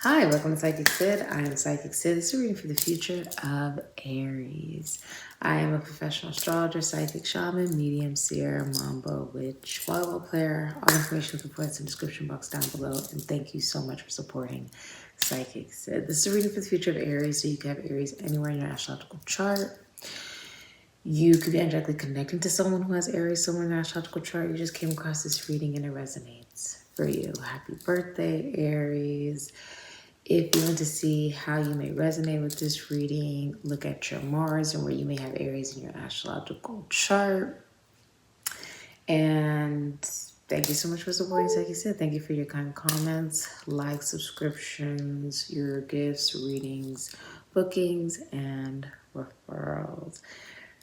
Hi, welcome to SIKIKSYD. I am SIKIKSYD. This is a reading for the future of Aries. I am a professional astrologer, psychic, shaman, medium, seer, mambo, witch, volleyball player. All information is in the description box down below. And thank you so much for supporting SIKIKSYD. This is a reading for the future of Aries, so you can have Aries anywhere in your astrological chart. You could be energetically connecting to someone who has Aries somewhere in their astrological chart. You just came across this reading and it resonates for you. Happy birthday, Aries. If you want to see how you may resonate with this reading, look at your Mars and where you may have Aries in your astrological chart. And thank you so much for supporting SIKIKSYD. Thank you for your kind comments, likes, subscriptions, your gifts, readings, bookings, and referrals.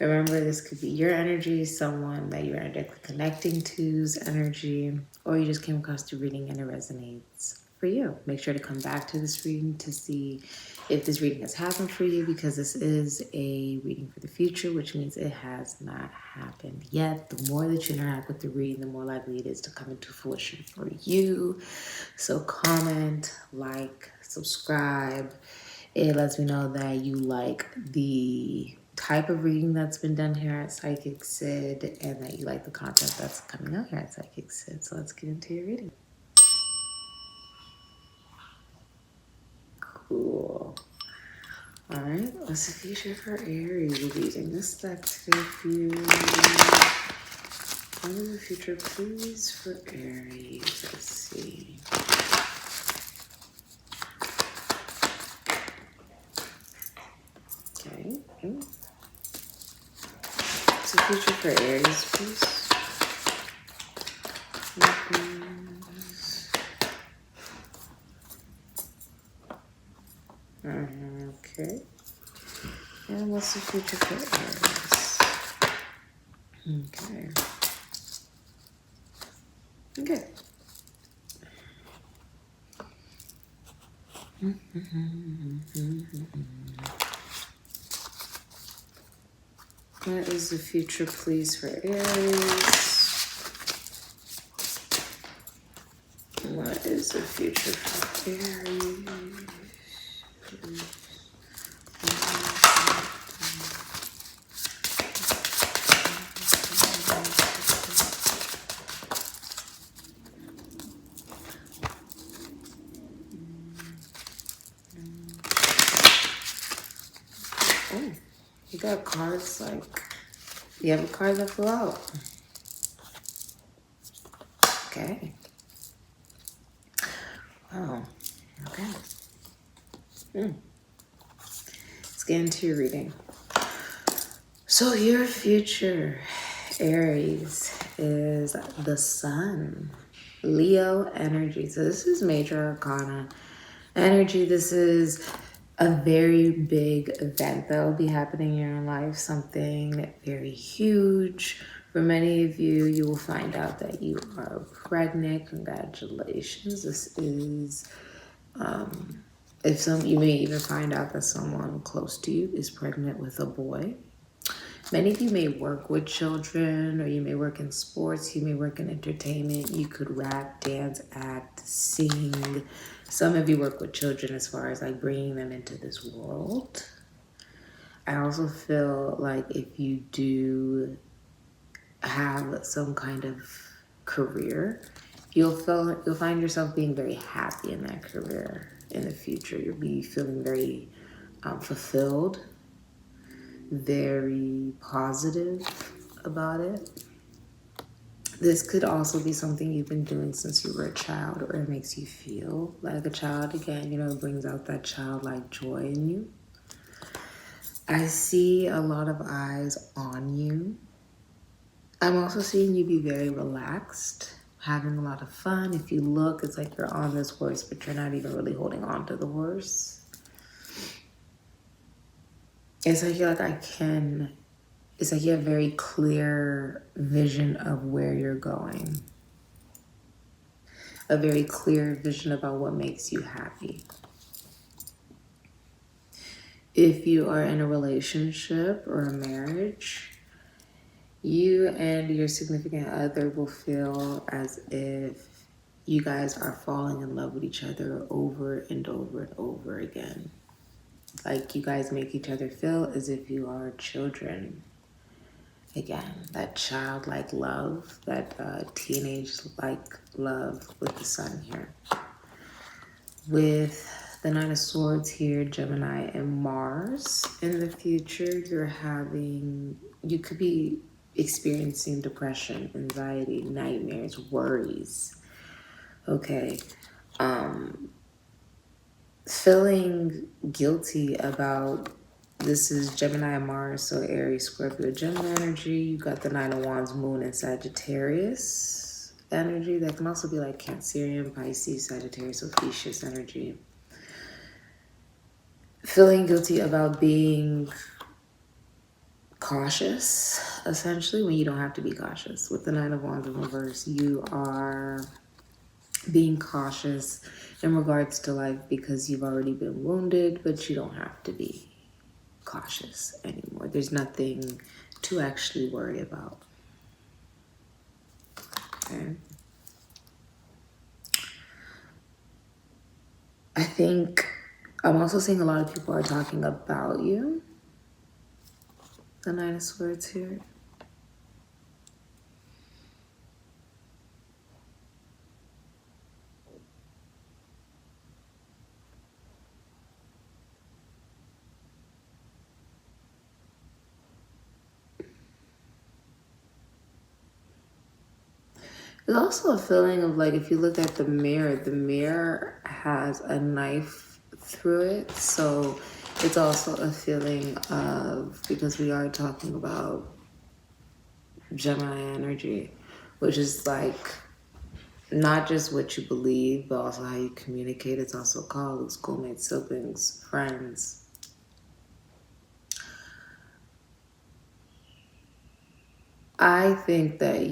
Remember, this could be your energy, someone that you're energetically connecting to's energy, or you just came across the reading and it resonates for you. Make sure to come back to this reading to see if this reading has happened for you, because this is a reading for the future, which means it has not happened yet. The more that you interact with the reading, the more likely it is to come into fruition for you. So comment, like, subscribe. It lets me know that you like the type of reading that's been done here at SIKIKSYD and that you like the content that's coming out here at SIKIKSYD. So let's get into your reading. Cool. All right, what's the future for Aries? We'll be using this deck today for you. What is the future, please, for Aries? Let's see. Okay. What's the future for Aries, please? Okay. And what's the future for Aries? Okay. Okay. What is the future, please, for Aries? What is the future for Aries? Oh, you got cards like, you have a card that flew out. Okay. Oh, okay. Let's get into your reading. So your future, Aries, is the Sun. Leo energy. So this is major arcana energy. This is a very big event that will be happening in your life, something very huge. For many of you, you will find out that you are pregnant. Congratulations. This is, you may even find out that someone close to you is pregnant with a boy. Many of you may work with children, or you may work in sports, you may work in entertainment. You could rap, dance, act, sing. Some of you work with children as far as like bringing them into this world. I also feel like if you do have some kind of career, you'll find yourself being very happy in that career in the future. You'll be feeling very fulfilled, very positive about it. This could also be something you've been doing since you were a child, or it makes you feel like a child again. You know, it brings out that childlike joy in you. I see a lot of eyes on you. I'm also seeing you be very relaxed, having a lot of fun. If you look, it's like you're on this horse, but you're not even really holding on to the horse. It's like you're like, it's like you have a very clear vision of where you're going. A very clear vision about what makes you happy. If you are in a relationship or a marriage, you and your significant other will feel as if you guys are falling in love with each other over and over and over again. Like, you guys make each other feel as if you are children again. That childlike love, that teenage-like love with the sun here. With the Nine of Swords here, Gemini and Mars in the future, you could be experiencing depression, anxiety, nightmares, worries. Okay. Feeling guilty about, this is Gemini and Mars, so Aries, Scorpio, Gemini energy. You got the Nine of Wands, Moon, and Sagittarius energy. That can also be like Cancerian, Pisces, Sagittarius, Ophiuchus energy. Feeling guilty about being cautious, essentially, when you don't have to be cautious. With the Nine of Wands in reverse, you are being cautious in regards to life because you've already been wounded, but you don't have to be cautious anymore. There's nothing to actually worry about. Okay. I think I'm also seeing a lot of people are talking about you. The Nine of Swords here. There's also a feeling of like, if you look at the mirror has a knife through it. So it's also a feeling of, because we are talking about Gemini energy, which is like not just what you believe, but also how you communicate. It's also colleagues, schoolmates, siblings, friends. I think that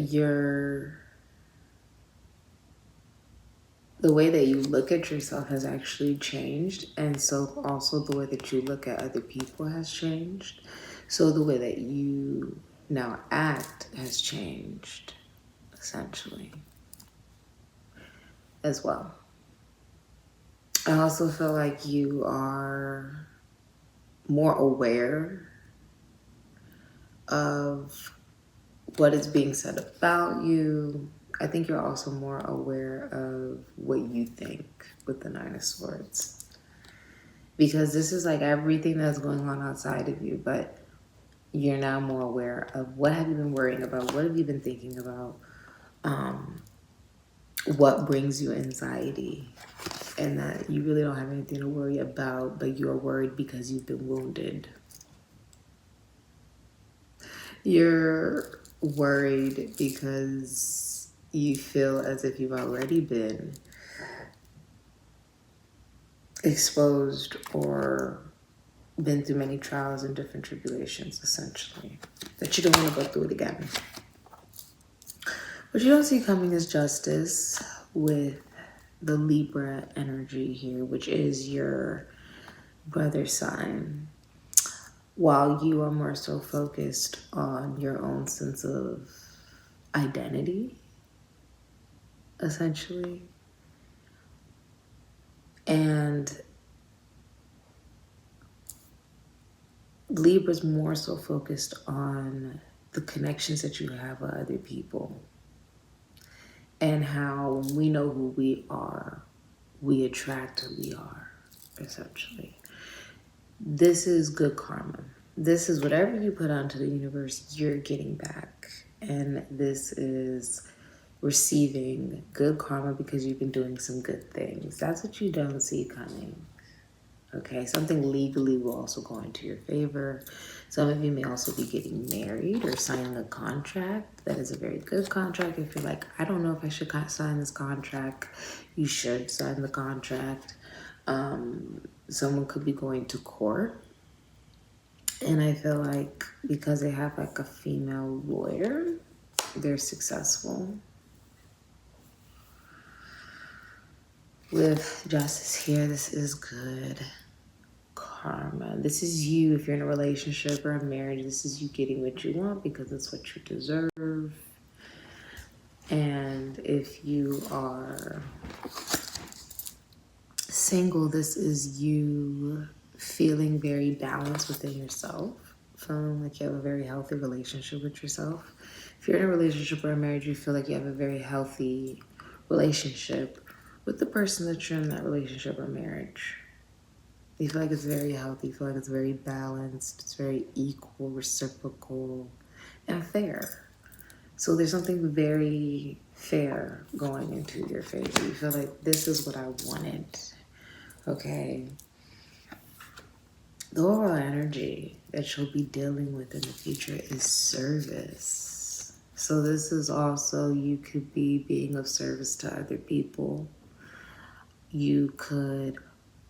the way that you look at yourself has actually changed. And so also the way that you look at other people has changed. So the way that you now act has changed, essentially, as well. I also feel like you are more aware of what is being said about you. I think you're also more aware of what you think with the Nine of Swords. Because this is like everything that's going on outside of you, but you're now more aware of what have you been worrying about, what have you been thinking about, what brings you anxiety, and that you really don't have anything to worry about, but you're worried because you've been wounded. You're worried because you feel as if you've already been exposed or been through many trials and different tribulations, essentially, that you don't want to go through it again. What you don't see coming is justice with the Libra energy here, which is your brother sign. While you are more so focused on your own sense of identity, essentially, and Libra's more so focused on the connections that you have with other people and how when we know who we are, we attract who we are, essentially. This is good karma. This is whatever you put onto the universe, you're getting back. And this is receiving good karma because you've been doing some good things. That's what you don't see coming. Okay, something legally will also go into your favor. Some of you may also be getting married or signing a contract. That is a very good contract. If you're like, I don't know if I should sign this contract, you should sign the contract. Someone could be going to court. And I feel like because they have like a female lawyer, they're successful. With justice here, this is good karma. This is you, if you're in a relationship or a marriage, this is you getting what you want because it's what you deserve. And if you are single, this is you feeling very balanced within yourself, feeling like you have a very healthy relationship with yourself. If you're in a relationship or a marriage, you feel like you have a very healthy relationship with the person that you're in that relationship or marriage. You feel like it's very healthy, you feel like it's very balanced, it's very equal, reciprocal, and fair. So there's something very fair going into your favor. You feel like this is what I wanted. Okay. The overall energy that you'll be dealing with in the future is service. So this is also, you could be being of service to other people. You could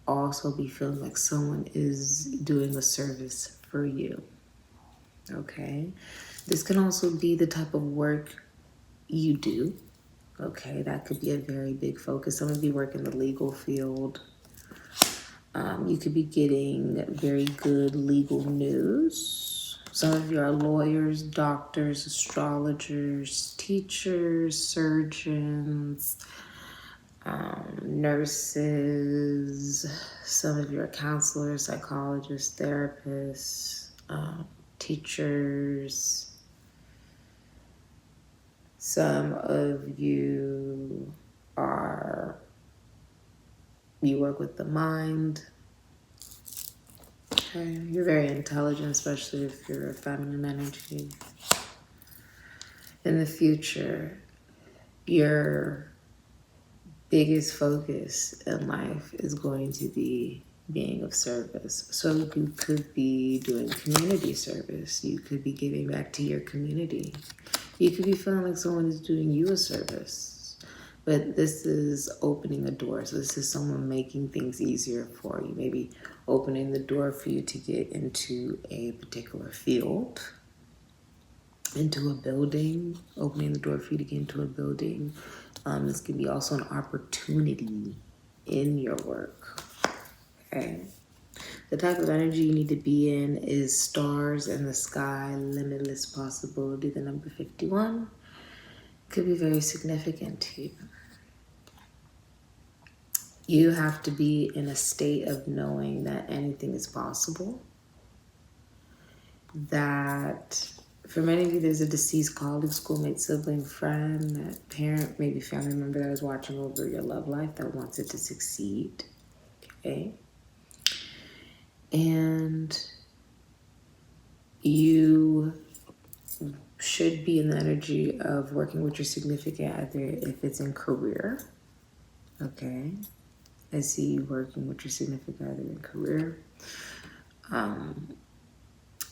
also be feeling like someone is doing a service for you. Okay. This can also be the type of work you do. Okay, that could be a very big focus. Some of you work in the legal field. You could be getting very good legal news. Some of you are lawyers, doctors, astrologers, teachers, surgeons, nurses. Some of you are counselors, psychologists, therapists, teachers. Some of you work with the mind. Okay, you're very intelligent, especially if you're a feminine energy. In the future, your biggest focus in life is going to be being of service. So you could be doing community service. You could be giving back to your community. You could be feeling like someone is doing you a service. But this is opening a door. So this is someone making things easier for you. Maybe opening the door for you to get into a particular field, into a building, opening the door for you to get into a building. This can be also an opportunity in your work. Okay. The type of energy you need to be in is stars in the sky, limitless possibility. The number 51 could be very significant to you. You have to be in a state of knowing that anything is possible. That for many of you, there's a deceased colleague, schoolmate, sibling, friend, parent, maybe family member that is watching over your love life that wants it to succeed. Okay. And you should be in the energy of working with your significant other if it's in career. Okay. I see you working with your significant other in career.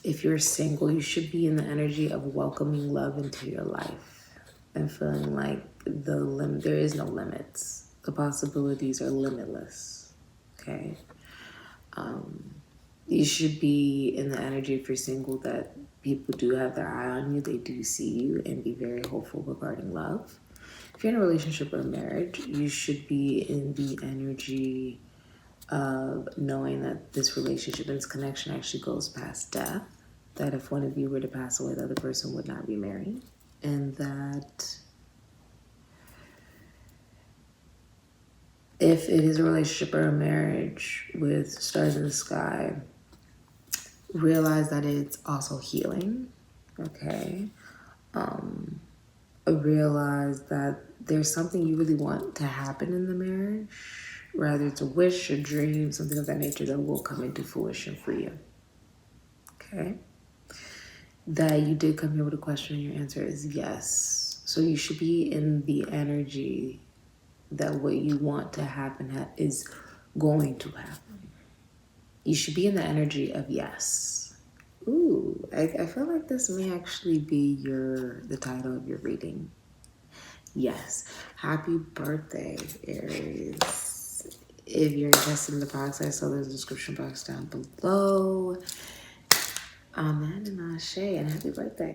If you're single, you should be in the energy of welcoming love into your life and feeling like there is no limits. The possibilities are limitless. Okay. You should be in the energy, if you're single, that people do have their eye on you. They do see you, and be very hopeful regarding love. If you're in a relationship or marriage, you should be in the energy of knowing that this relationship and this connection actually goes past death. That if one of you were to pass away, the other person would not be married. And that if it is a relationship or a marriage with stars in the sky, realize that it's also healing. Okay. Realize that there's something you really want to happen in the marriage, whether it's a wish, a dream, something of that nature that will come into fruition for you. Okay. That you did come here with a question and your answer is yes. So you should be in the energy that what you want to happen is going to happen. You should be in the energy of yes. Ooh, I feel like this may actually be the title of your reading. Yes. Happy birthday, Aries. If you're interested in the box, I saw there's a description box down below. Amen and Ashe, and happy birthday.